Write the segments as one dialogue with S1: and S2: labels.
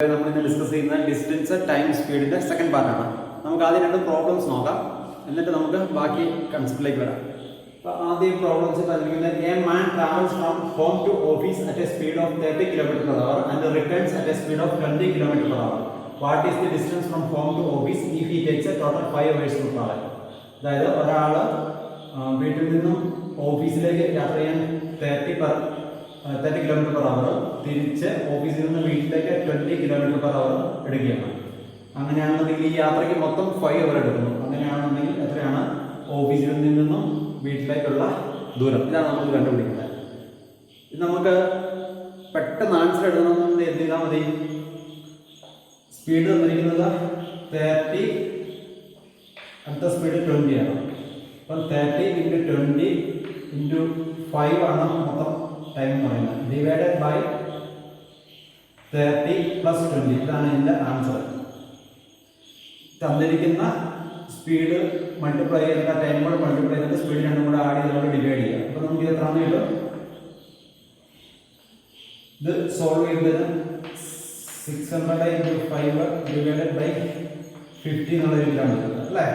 S1: നമ്മൾ ഇന്ന് ഡിസ്കസ് ചെയ്യുന്ന ഡിസ്റ്റൻസ് ടൈം സ്പീഡിന്റെ സെക്കൻഡ് പാർട്ടാണ്. നമുക്ക് ആദ്യം രണ്ട് പ്രോബ്ലംസ് നോക്കാം, എന്നിട്ട് നമുക്ക് ബാക്കി കൺസെപ്റ്റിലേക്ക് വരാം. അപ്പോൾ ആദ്യം പ്രോബ്ലംസ് പറഞ്ഞിരിക്കുന്നത് a man travels from home to office at a speed of 30 km/h and returns at a speed of 20 km/h. What is the distance from home to office if he takes a total 5 hours to travel? അതായത് ഒരാൾ വീട്ടിൽ നിന്നും ഓഫീസിലേക്ക് യാത്ര ചെയ്യാൻ 30 km/h, തിരിച്ച് ഓഫീസിൽ നിന്ന് വീട്ടിലേക്ക് 20 km/h എടുക്കുകയാണ്. അങ്ങനെയാണെന്നുണ്ടെങ്കിൽ ഈ യാത്രയ്ക്ക് മൊത്തം 5 hours എടുക്കുന്നു. അങ്ങനെയാണെന്നുണ്ടെങ്കിൽ എത്രയാണ് ഓഫീസിൽ നിന്നും വീട്ടിലേക്കുള്ള ദൂരം? ഇതാണ് നമുക്ക് കണ്ടുപിടിക്കുന്നത്. ഇത് നമുക്ക് പെട്ടെന്ന് ആൻസർ എഴുതണമെന്ന് എഴുതിയാൽ മതി. സ്പീഡ് തന്നിരിക്കുന്നത് 30, അടുത്ത സ്പീഡ് 20 ആണ്. അപ്പം 30 × 20 × 5 ആണ് മൊത്തം ടൈം എന്ന് പറയുന്നത്. Divided by 30 + 20. ഇതാണ് ഇതിൻ്റെ ആൻസർ. തന്നിരിക്കുന്ന സ്പീഡ് മൾട്ടിപ്ലൈ ചെയ്തിട്ട് ടൈം കൂടെ മൾട്ടിപ്ലൈ ചെയ്തിട്ട് സ്പീഡ് രണ്ടും കൂടെ ആഡ് ചെയ്ത് നമ്മൾ ഡിവൈഡ് ചെയ്യുക. അപ്പോൾ നമുക്ക് ഇത് എത്രയാണെന്ന് കിട്ടും? ഇത് സോൾവ് ചെയ്യുന്നതിന് 600 × 5 ഡിവൈഡഡ് ബൈ 50 എന്നുള്ള രീതിയിലാണ് കിട്ടുന്നത് അല്ലേ?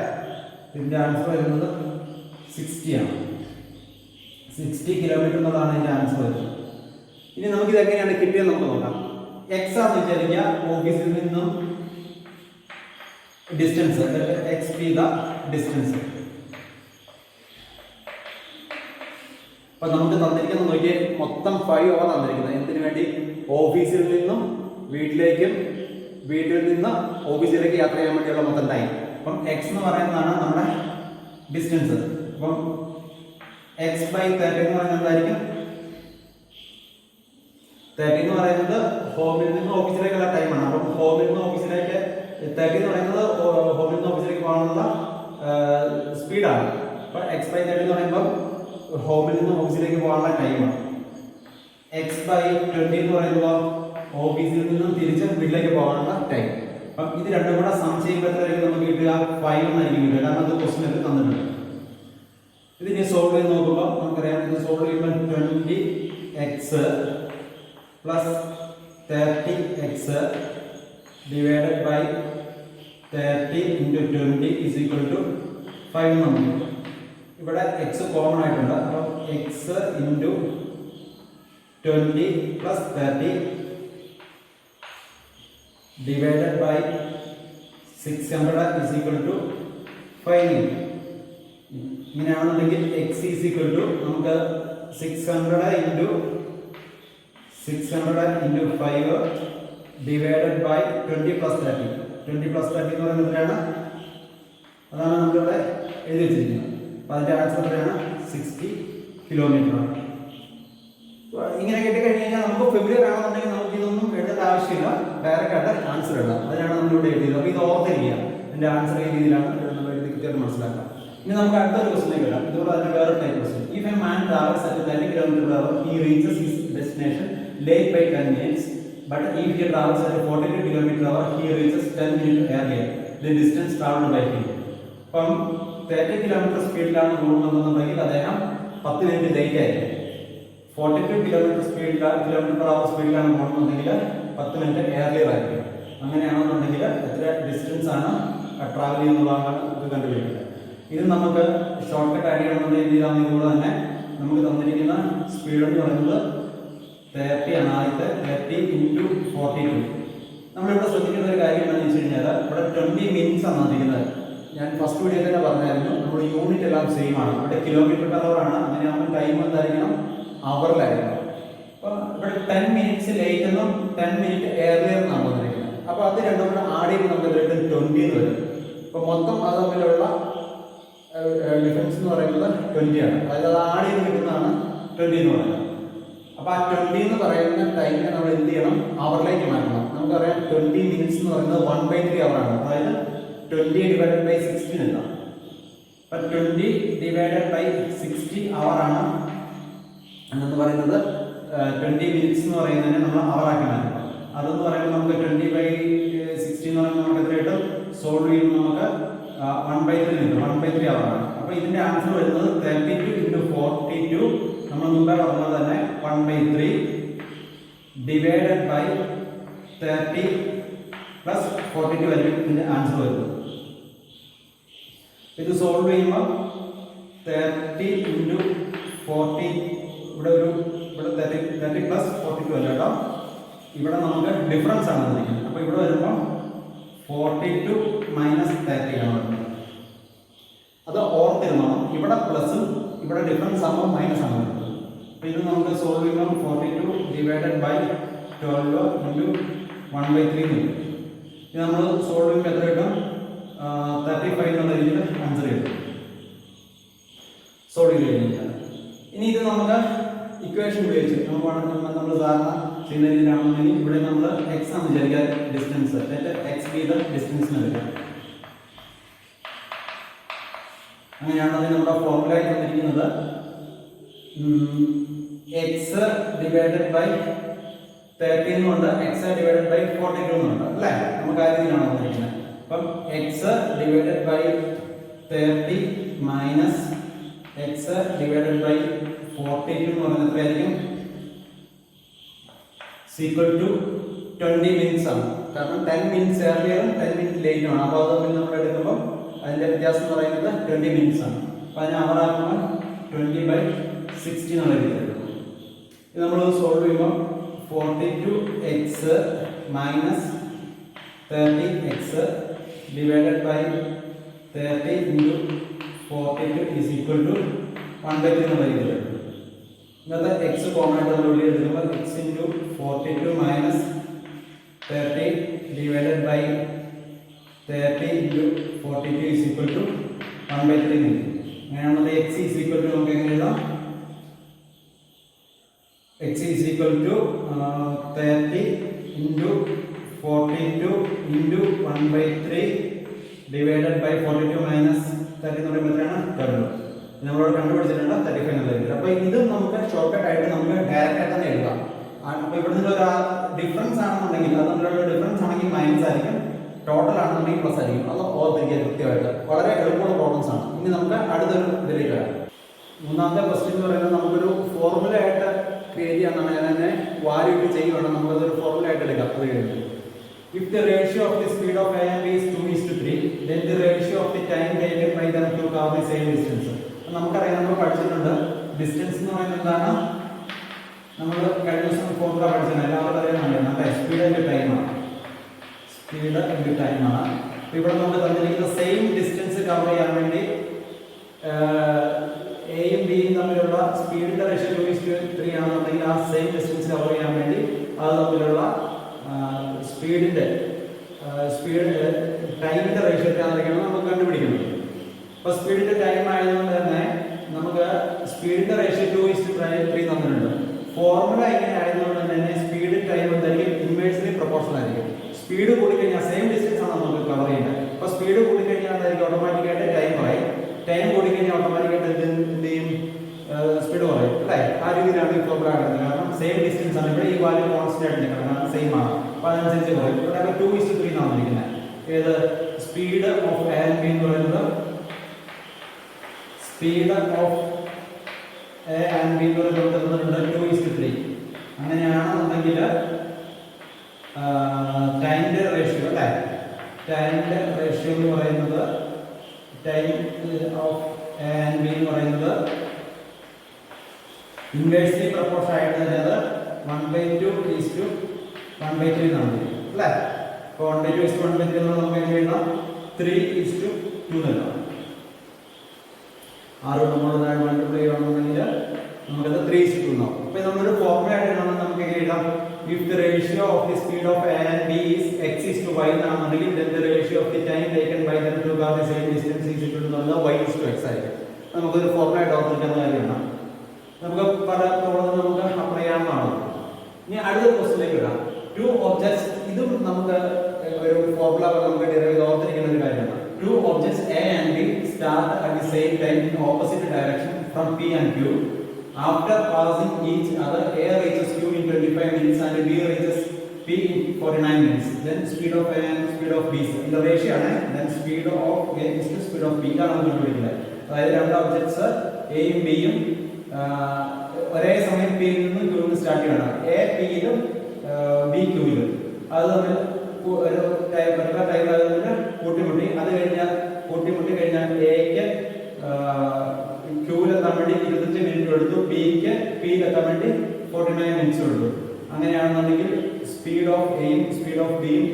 S1: ഇതിൻ്റെ ആൻസർ വരുന്നത് 60 ആണ്. 60 km എന്നുള്ളതാണ് ഇതിൻ്റെ ആൻസർ വരുന്നത്. ഇനി നമുക്കിത് എങ്ങനെയാണ് കിട്ടിയത് നമുക്ക് നോക്കാം. എക്സ് ആണെന്ന് വിചാരിക്കുക, ഓഫീസിൽ നിന്നും distance, X B the distance. അപ്പൊ നമുക്ക് തന്നിരിക്കുന്നത് നോക്കിയാൽ മൊത്തം 5 hours തന്നിരിക്കുന്നത്. എന്തിനു വേണ്ടി? ഓഫീസിൽ നിന്നും വീട്ടിലേക്കും വീട്ടിൽ നിന്ന് ഓഫീസിലേക്ക് യാത്ര ചെയ്യാൻ വേണ്ടിയുള്ള മൊത്തം ടൈം. അപ്പം എക്സ് എന്ന് പറയുന്നതാണ് നമ്മുടെ ഡിസ്റ്റൻസ്. അപ്പം എക്സ് ബൈ 30 എന്ന് പറയുന്നത് എന്തായിരിക്കും? 30 എന്ന് പറയുന്നത് ഹോമിൽ നിന്ന് ഓഫീസിലേക്കുള്ള ടൈമാണ്. അപ്പം ഹോമിൽ നിന്ന് ഓഫീസിലേക്ക് 30 എന്ന് പറയുന്നത് ഹോമിൽ നിന്ന് ഓഫീസിലേക്ക് പോകാനുള്ള സ്പീഡാണ്. അപ്പം എക്സ് ബൈ 30 എന്ന് പറയുമ്പോൾ ഹോമിൽ നിന്ന് ഓഫീസിലേക്ക് പോകാനുള്ള ടൈമാണ്. എക്സ് ബൈ 20 എന്ന് പറയുമ്പോൾ ഓഫീസിൽ നിന്നും തിരിച്ച് വീട്ടിലേക്ക് പോകാനുള്ള ടൈം. അപ്പം ഇത് രണ്ടും കൂടെ സം ചെയ്യുമ്പോഴത്തേക്ക് നമുക്ക് കിട്ടുക 5 എന്നായിരിക്കും കിട്ടുക. കാരണം അത് ക്വസ്റ്റ്യനിൽ തന്നിട്ടുണ്ട്. ഇതിനെ സോൾവ് ചെയ്ത് നോക്കുമ്പോൾ നമുക്കറിയാം, ഇത് സോൾവ് ചെയ്യുമ്പോൾ 20x + 30x ഡിവൈഡഡ് ബൈ 30 × 20 = 5 നമുക്ക്. ഇവിടെ x കോമൺ ആയിട്ടുണ്ട്. അപ്പോൾ x × 20 + 30 ഡിവൈഡഡ് ബൈ 600 = 5. ഇങ്ങനെയാണെന്നുണ്ടെങ്കിൽ x നമുക്ക് 600 × 5 ഡിവൈഡഡ് ബൈ 20 + 30. 20 + 30 എന്ന് പറയുന്നത് എത്രയാണ്? അതാണ് നമ്മളിവിടെ എഴുതി വെച്ചിരിക്കുന്നത്. അപ്പോൾ അതിൻ്റെ ആൻസർ എത്രയാണ്? 60 km ആണ്. ഇങ്ങനെ കിട്ടിക്കഴിഞ്ഞ് കഴിഞ്ഞാൽ നമുക്ക് ഫെബ്രുവരി ആണെന്നുണ്ടെങ്കിൽ നമുക്ക് ഇതൊന്നും എഴുതേണ്ട ആവശ്യമില്ല, ഡയറക്റ്റ് ആയിട്ട് ആൻസർ എഴുതാം. അതിനാണ് നമ്മളിവിടെ എഴുതിയത്. അപ്പോൾ ഇത് ഓർത്തിരിക്കുക, എൻ്റെ ആൻസർ ഈ രീതിയിലാണ് നമ്മൾ എഴുതി കൃത്യമായിട്ട് മനസ്സിലാക്കാം. ഇനി നമുക്ക് അടുത്തൊരു ക്വസ്റ്റിലേക്ക് വരാം. ഇതുപോലെ അതിന് വേറെ type question. If A man travels at 30 km/h he reaches his destination late by 10 minutes, but if he travels at 42 km/h he reaches 10 minutes earlier. The distance traveled by him. അപ്പം 30 km സ്പീഡിലാണ് പോകുന്നതെന്നുണ്ടെങ്കിൽ അദ്ദേഹം 10 minute late ആയിരിക്കും. 42 km സ്പീഡിലാണ് പോകുന്നതെങ്കിൽ 10 minute earlier ആയിരിക്കും. അങ്ങനെയാണെന്നുണ്ടെങ്കിൽ എത്ര distance ആണ് ട്രാവൽ ചെയ്യുന്നതാണ് ഇത് കണ്ടുപിടിക്കുന്നത്. ഇത് നമുക്ക് ഷോർട്ട് കട്ട് ആഡ് ചെയ്യണമെന്നുണ്ടെങ്കിൽ ഇതുപോലെ തന്നെ നമുക്ക് തന്നിരിക്കുന്ന സ്പീഡ് എന്ന് പറയുന്നത് 30 ആണ്. ആദ്യത്തെ 30 × 42. നമ്മളിവിടെ ശ്രദ്ധിക്കുന്ന ഒരു കാര്യം എന്താണെന്ന് വെച്ച് കഴിഞ്ഞാൽ ഇവിടെ 20 minutes ആണ് തന്നിരിക്കുന്നത്. ഞാൻ ഫസ്റ്റ് വീഡിയോയിൽ തന്നെ പറഞ്ഞായിരുന്നു, നമ്മുടെ യൂണിറ്റ് എല്ലാം സെയിം ആണ്. ഇവിടെ km/h ആണ്. അങ്ങനെയാകുമ്പോൾ ടൈം എന്തായിരിക്കണം? അവറിലായിരിക്കണം. അപ്പോൾ ഇവിടെ 10 minutes ലേറ്റ് എന്നും 10 minutes ഏർലിയർ എന്നാണ് തന്നിരിക്കുന്നത്. അപ്പോൾ അത് രണ്ടും കൂടെ ആഡ് ചെയ്ത് നമുക്ക് 20 എന്ന് വരും. അപ്പോൾ മൊത്തം അത് തമ്മിലുള്ള ഡിഫറൻസ് എന്ന് പറയുന്നത് 20 ആണ്. അതായത് അത് ആഡ് ചെയ്ത് കിട്ടുന്നതാണ് 20 എന്ന് പറയുന്നത്. അപ്പോൾ ആ 20 എന്ന് പറയുന്ന ടൈമിനെ നമ്മൾ എന്ത് ചെയ്യണം? അവറിലേക്ക് മാറ്റണം. നമുക്കറിയാം 20 minutes എന്ന് പറയുന്നത് 1/3 hour ആണ്. അതായത് 20 ഡിവൈഡഡ് ബൈ 16 എന്നാണ്. അപ്പം 20 ഡിവൈഡഡ് ബൈ 60 hour ആണ് എന്ന് പറയുന്നത്. 20 minutes എന്ന് പറയുന്നതിനെ നമ്മൾ അവറാക്കി മാറ്റണം. അതെന്ന് പറയുമ്പോൾ നമുക്ക് 20/60 എന്ന് പറയുമ്പോൾ നമുക്ക് എത്രയായിട്ടും സോൾവ് ചെയ്യുമ്പോൾ നമുക്ക് 1/3 കിട്ടും. 1/3 hour ആണ്. അപ്പോൾ ഇതിൻ്റെ ആൻസർ വരുന്നത് 32 × 42. നമ്മൾ മുമ്പേ പറഞ്ഞത് തന്നെ 1/3 divided by 30 പ്ലസ് 42 ആയിരിക്കും ഇതിൻ്റെ ആൻസർ വരുന്നത്. ഇത് സോൾവ് ചെയ്യുമ്പോൾ 30 ഇൻറ്റു 40 ഇവിടെ 30 പ്ലസ് 42 അല്ല കേട്ടോ, ഇവിടെ നമുക്ക് ഡിഫറൻസ് ആണ് വന്നിരിക്കുന്നത്. അപ്പോൾ ഇവിടെ വരുമ്പോൾ 42 മൈനസ് 30 ആണ് വരുന്നത്. അത് ഓർത്തിരുന്നോണം, ഇവിടെ പ്ലസും ഇവിടെ ഡിഫറൻസ് ആകുമ്പോൾ മൈനസ് ആണ് വരുന്നത്. അപ്പോൾ ഇത് നമുക്ക് സോൾവ് ചെയ്യുമ്പോൾ 42 ഡിവൈഡഡ് ബൈ 12 ഇൻറ്റു 1/3 കിട്ടും. ഇത് നമ്മൾ സോൾവ് ചെയ്യുമ്പോൾ എത്ര കിട്ടും? 35 എന്നുള്ള രീതിയിൽ ആൻസർ കിട്ടും സോൾവ് ചെയ്ത് കഴിഞ്ഞാൽ. ഇനി ഇത് നമുക്ക് ഇക്വേഷൻ ഉപയോഗിച്ച് നമ്മൾ സാധാരണ ചെയ്യുന്ന രീതിയിലാണെന്നുണ്ടെങ്കിൽ ഇവിടെ നമ്മൾ എക്സ് ആണ് വിചാരിക്കാൻ ഡിസ്റ്റൻസ്, എക്സ് ബി ദ ഡിസ്റ്റൻസിന് വരിക. അങ്ങനെയാണെങ്കിൽ നമ്മുടെ ഫോർമുല ആയി തന്നിരിക്കുന്നത് എക്സ് ഡിവൈഡഡ് ബൈ 30 എന്നുണ്ട്, എക്സ് ഡിവൈഡഡ് ബൈ 42 എന്നുണ്ട് അല്ലേ? നമുക്ക് ആ രീതിയിലാണ് വന്നിരിക്കുന്നത്. അപ്പം X divided by 30 minus X divided by 42 എന്ന് പറയുന്നത് എത്രയായിരിക്കും? ഈക്വൽ ടു 20 മിനിറ്റ്സ് ആണ്. കാരണം 10 മിനിറ്റ്സ് ഏർലിയറും 10 മിനിറ്റ്സ് ലേറ്റും ആണ്. അപ്പോൾ അത് നമ്മൾ എടുക്കുമ്പോൾ അതിൻ്റെ വ്യത്യാസം എന്ന് പറയുന്നത് 20 മിനിറ്റ്സ് ആണ്. അപ്പോൾ അതിനെ അവറാക്കുമ്പോൾ 20/60 എന്നുള്ള രീതിയിൽ എടുക്കും. ഇത് നമ്മൾ സോൾവ് ചെയ്യുമ്പോൾ 42x minus 30x divided by 30 into 42 is equal to 1/3 എന്നുള്ള രീതിയിൽ എടുക്കും. ഇന്നത്തെ എക്സ് കോമൺ ആയിട്ട് നമ്മൾ ഇവിടെ എടുക്കുമ്പോൾ X into 42 minus 30 divided by 30 into 42 is equal to 1/3 കിട്ടും. അങ്ങനെയാണെങ്കിൽ എക്സ് ഈസ് ഈക്വൽ ടു നമുക്ക് എങ്ങനെ എഴുതാം? X is equal to 30 into 42 into 1/3 divided by 42 minus 30 എന്ന് പറയുമ്പോൾ എത്രയാണ്? 12. നമ്മളോട് കണ്ടുപിടിച്ചിട്ടുണ്ട് 35 എന്നുള്ള രീതിയിൽ. അപ്പോൾ ഇത് നമുക്ക് ഷോർട്ട് കട്ട് ആയിട്ട് നമുക്ക് ഡയറക്റ്റ് ആയിട്ട് തന്നെ എഴുതാം. അപ്പോൾ ഇവിടെ നിന്നൊരു ഡിഫറൻസ് ആണെന്നുണ്ടെങ്കിൽ അത് തമ്മിലുള്ള ഡിഫറൻസ് ആണെങ്കിൽ മൈനസ് ആയിരിക്കും, ടോട്ടൽ ആണെന്നുണ്ടെങ്കിൽ പ്ലസ് ആയിരിക്കും. അത് ഓർത്തിരിക്കുക കൃത്യമായിട്ട്. വളരെ എളുപ്പമുള്ള പ്രോബ്ലംസ് ആണ്. ഇനി നമുക്ക് അടുത്തൊരു ഇതിലേക്ക് വരാം. മൂന്നാമത്തെ ക്വസ്റ്റ്യൻ എന്ന് പറയുന്നത് നമുക്കൊരു ഫോർമുല ആയിട്ട് ക്രിയേറ്റ് ചെയ്യാന്നാണ്. ഞാൻ തന്നെ വാല്യൂ ഇട്ട് ചെയ്യുകയാണെങ്കിൽ നമുക്കതൊരു ഫോർമുല ആയിട്ട് എടുക്കാം. അത് കഴിഞ്ഞു if the ratio of the speed of A and B is 2:3, then the ratio of the time taken by them to cover the same distance. നമുക്കറിയാം, നമ്മൾ പഠിച്ചിട്ടുണ്ട് ഡിസ്റ്റൻസ് എന്ന് പറയുന്നത് എന്താണ്? നമ്മൾ കഴിഞ്ഞ ദിവസം ഫോർമുല പഠിച്ചത് എല്ലാവരും അറിയാൻ നമ്മുടെ സ്പീഡ് ആൻഡ് ടൈമാണ്. സ്പീഡ് ആൻഡ് ടൈമാണ്. അപ്പോൾ ഇവിടെ നമുക്ക് തന്നിരിക്കുന്ന സെയിം ഡിസ്റ്റൻസ് കവർ ചെയ്യാൻ വേണ്ടി എയും ബിയും തമ്മിലുള്ള സ്പീഡിന്റെ റേഷ്യോ 2:3 ആണെന്നുണ്ടെങ്കിൽ ആ സെയിം ഡിസ്റ്റൻസ് കവർ ചെയ്യാൻ വേണ്ടി അത് തമ്മിലുള്ള സ്പീഡിന്റെ ടൈമിന്റെ റേഷ്യോ എത്രയാണെന്നൊക്കെയാണ് നമുക്ക് കണ്ടുപിടിക്കുന്നത്. അപ്പോൾ സ്പീഡിന്റെ ടൈം ആയതുകൊണ്ട് തന്നെ നമുക്ക് സ്പീഡിന്റെ റേഷ്യോ 2:3 തന്നിട്ടുണ്ട്. ഫോർമുല ഇങ്ങനെ ആയതുകൊണ്ട് തന്നെ സ്പീഡ് ടൈം എന്തായിരിക്കും? ഇൻവേഴ്സ്ലി പ്രൊപ്പോർഷണൽ ആയിരിക്കും. സ്പീഡ് കൂടിക്കഴിഞ്ഞാൽ സെയിം ഡിസ്റ്റൻസ് ആണ് നമുക്ക് കവർ ചെയ്യുന്നത്. അപ്പോൾ സ്പീഡ് കൂടിക്കഴിഞ്ഞാൽ എന്തായിരിക്കും? ഓട്ടോമാറ്റിക്കായിട്ട് ടൈം കുറയും. ടൈം കൂടിക്കഴിഞ്ഞാൽ ഓട്ടോമാറ്റിക്കായിട്ട് എന്ത് ചെയ്യും? സ്പീഡ് കുറയും അല്ലേ? ആ രീതിയിലാണ് ഈ ഫോർമുല ആകുന്നത്. കാരണം സെയിം ഡിസ്റ്റൻസ് ആണ്. ഇവിടെ ഈ വാല്യൂ കോൺസ്റ്റന്റ് ആയിട്ട് നിൽക്കണം, കാരണം സെയിം ആണ്. അപ്പോൾ അതനുസരിച്ച് കുറയും. ഇവിടെ 2:3 എന്നാണ് വന്നിരിക്കുന്നത്. ഏത്? Speed of A and B എന്ന് പറയുന്നത് speed of A and B എന്ന് പറയുന്നത് 2:3. അങ്ങനെയാണെന്നുണ്ടെങ്കിൽ ടൈമിന്റെ റേഷ്യോ അല്ലേ? ടൈമിന്റെ റേഷ്യോ എന്ന് പറയുന്നത് time of A and B എന്ന് പറയുന്നത് ഇൻവേഴ്സ്ലി പ്രൊപ്പോർഷൻ ആയിട്ട് അത് 1/2:1/3 എന്നാണ് അല്ലേ? അപ്പോൾ 1/2:1/3 എന്ന് നമുക്ക് എങ്ങനെ എഴുതാം? 3:2 എഴുതാം. 6 നമ്മൾ മൾട്ടിപ്ലൈ ചെയ്യണമെന്നുണ്ടെങ്കിൽ നമുക്കത് 3:2 എന്നാവും. അപ്പോൾ നമ്മളൊരു ഫോർമുല ആയിട്ട് നമുക്ക് എങ്ങനെ എഴുതാം? If the ratio of the speed of A and B is x:y എന്നാണെന്നുണ്ടെങ്കിൽ then the ratio of the time taken by them to cover the same distance is equal to y:x ആയിരിക്കും. നമുക്കൊരു formula ആയിട്ട് ഓർമ്മിക്കുന്ന കാര്യമാണ്. നമുക്ക് പല problem നമുക്ക് apply ചെയ്യാവുന്നതാണ്. ഇനി അടുത്ത ക്വസ്റ്റ്യനിലേക്ക് ഇടാം. ടു ഒബ്ജക്ട്സ്, ഇതും നമുക്ക് ഒരു ഫോർമുല നമുക്ക് ഡെറിവ് ഓർത്തിരിക്കുന്ന ഒരു കാര്യമാണ്. To objects A and B start at the same time in opposite direction from P and Q. After passing each other, A reaches Q in 25 minutes and B reaches P in 49 minutes. Then speed of A and speed of B. The ratio ആണ്. Then speed of A is to speed of B ആണ് നമ്മൾ കണ്ടുപിടിക്കുന്നത്. അതായത് രണ്ട് objects എയും ബിയും ഒരേ സമയം പിയിൽ നിന്ന് ക്യൂവിൽ സ്റ്റാർട്ട് ചെയ്യണം. എ പിയിലും ബി ക്യൂവിലും അത് തമ്മിൽ പർട്ടിക്കുലർ ടൈം ആകുന്നതിന് കൂട്ടിമുട്ടി. അത് കഴിഞ്ഞാൽ കൂട്ടിമുട്ടി കഴിഞ്ഞാൽ എക്ക് ക്യൂവിലെത്താൻ വേണ്ടി 25 മിനിറ്റ് എടുത്തു, പിയിലെത്താൻ വേണ്ടി 49 മിനിറ്റ്സ് എടുത്തു. അങ്ങനെയാണെന്നുണ്ടെങ്കിൽ സ്പീഡ് ഓഫ് എയും സ്പീഡ് ഓഫ് ബിയും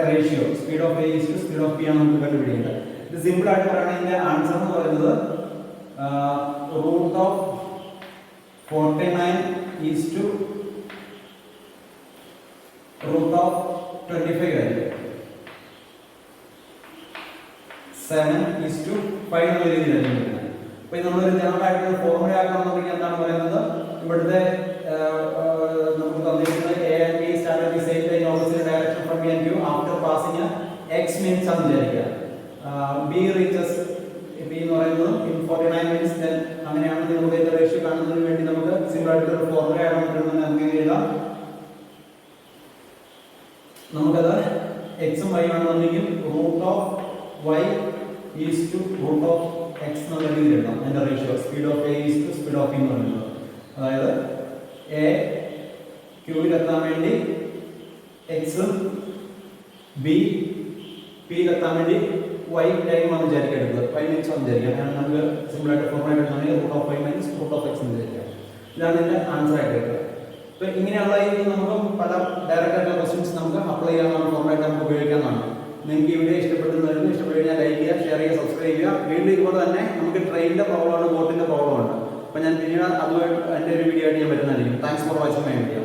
S1: ratio speed of A is to speed of B ആണ് നമുക്ക് കണ്ടുപിടിക്കേണ്ടത്. ഇത് സിമ്പിൾ ആയിട്ട് പറയുകയാണെങ്കിൽ ഇതിന്റെ ആൻസർ എന്ന് പറയുന്നത് root of 49 is to root of 25 ആയിരിക്കും. 7 ഈസ് ടു 5 എന്ന രീതിയിലായിരിക്കും വരുന്നത്. അപ്പൊ ഇത് നമ്മളൊരു ജനറൽ ആയിട്ടുള്ള ഫോർമുല ആക്കണമെന്നുണ്ടെങ്കിൽ എന്താണ് പറയുന്നത്, ഇവിടുത്തെ നമുക്ക് തന്നിരിക്കുന്നത് A and B start at the same line opposite direction from B and Q after passing X minutes ആണെന്ന് വിചാരിക്കുക. ബി റീച്ചസ് ബി എന്ന് പറയുന്നത് ഇൻ 49 മിനിറ്റ്സ്. ദെൻ അങ്ങനെയാണെങ്കിൽ നമുക്ക് ഇതിന്റെ റേഷ്യോ കാണുന്നതിന് വേണ്ടി നമുക്ക് സിമ്പിൾ ആയിട്ടുള്ള ഒരു ഫോർമുല ആണ് അങ്ങനെ എഴുതാം. നമുക്കത് എക്സും വൈ ആണെന്നുണ്ടെങ്കിൽ root of Y is to root of X എന്നുള്ള രീതിയിൽ എഴുതാം. അതിന്റെ ratio speed of A is to speed of B എന്ന് പറയുന്നത്. അതായത് എ ക്യൂവിലെത്താൻ വേണ്ടി എക്സും ബി പിയിലെത്താൻ വേണ്ടി വൈ ടൈം ആണ് വിചാരിക്കുന്നത്, 5 മിനിറ്റ്സ് ആണ് വിചാരിക്കുക. അങ്ങനെ നമുക്ക് സിമ്പിൾ ആയിട്ട് ഫോർമുല എടുക്കുകയാണെങ്കിൽ root of 5 minutes root of X എന്ന് വിചാരിക്കുക. ഇതാണ് ഇതിന്റെ ആൻസർ ആയിട്ട് എടുക്കുക. ഇപ്പൊ ഇങ്ങനെയുള്ള നമുക്ക് പല ഡയറക്റ്റ് ആയിട്ടുള്ള ക്വസ്റ്റ്യൻസ് നമുക്ക് അപ്ലൈ ചെയ്യാവുന്ന ഫോർമാറ്റ് നമുക്ക് ഉപയോഗിക്കാവുന്നതാണ്. നിങ്ങൾക്ക് ഈ വീഡിയോ ഇഷ്ടപ്പെട്ടു കഴിഞ്ഞാൽ ലൈക്ക് ചെയ്യുക, ഷെയർ ചെയ്യുക, സബ്സ്ക്രൈബ് ചെയ്യുക. വീണ്ടും ഇതുപോലെ തന്നെ നമുക്ക് ട്രെയിനിന്റെ പ്രോബ്ലമാണ്, ബോട്ടിന്റെ പ്രോബ്ലമാണ്. അപ്പോൾ ഞാൻ പിന്നീട് അതുമായിട്ട് എൻ്റെ ഒരു വീഡിയോ ആയിട്ട് ഞാൻ വരുന്നതായിരിക്കും. Thanks for watching my video.